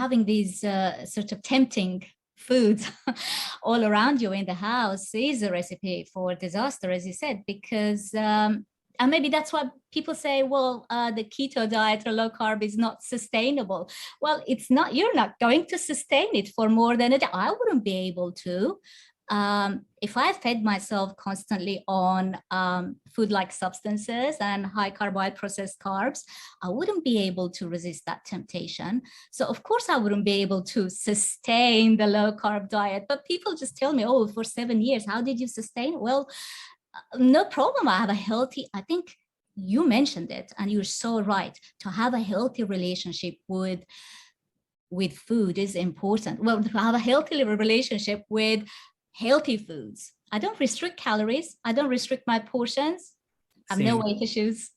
having these sort of tempting foods all around you in the house is a recipe for disaster, as you said, because and maybe that's why people say, well, the keto diet or low carb is not sustainable. Well, it's not. You're not going to sustain it for more than a day. I wouldn't be able to. If I fed myself constantly on food-like substances and high carbohydrate processed carbs, I wouldn't be able to resist that temptation. So of course I wouldn't be able to sustain the low carb diet. But people just tell me, oh, for 7 years, how did you sustain it? Well, no problem. I have a healthy, I think you mentioned it, and you're so right. To have a healthy relationship with food is important. Well, to have a healthy relationship with healthy foods. I don't restrict calories. I don't restrict my portions. I have no weight issues,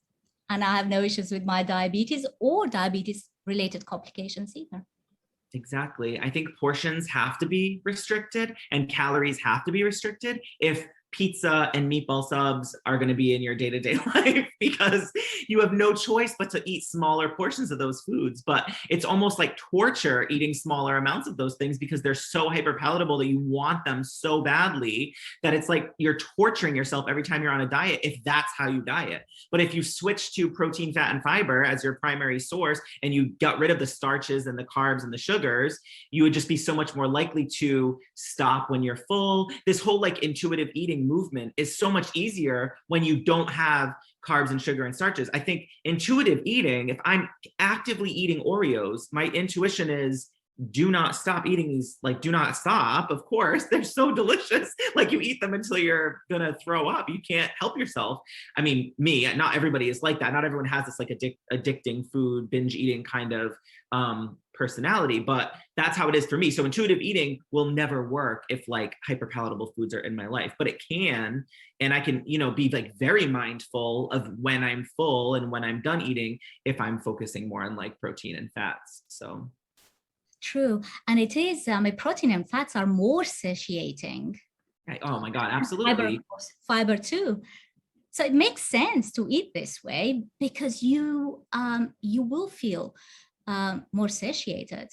and I have no issues with my diabetes or diabetes related complications either. Exactly. I think portions have to be restricted and calories have to be restricted if pizza and meatball subs are going to be in your day-to-day life, because you have no choice but to eat smaller portions of those foods. But it's almost like torture eating smaller amounts of those things because they're so hyperpalatable that you want them so badly that it's like you're torturing yourself every time you're on a diet if that's how you diet. But if you switch to protein, fat, and fiber as your primary source and you got rid of the starches and the carbs and the sugars, you would just be so much more likely to stop when you're full. This whole like intuitive eating movement is so much easier when you don't have carbs and sugar and starches. I think intuitive eating, if I'm actively eating Oreos, my intuition is do not stop eating these, like do not stop. Of course, they're so delicious. Like you eat them until you're gonna throw up. You can't help yourself. I mean, not everybody is like that. Not everyone has this like addicting food, binge eating kind of personality, but that's how it is for me. So intuitive eating will never work if like hyperpalatable foods are in my life, but it can, and I can, be like very mindful of when I'm full and when I'm done eating if I'm focusing more on like protein and fats. So true. And it is, protein and fats are more satiating. Oh my God, absolutely. Fiber too. So it makes sense to eat this way because you will feel more satiated.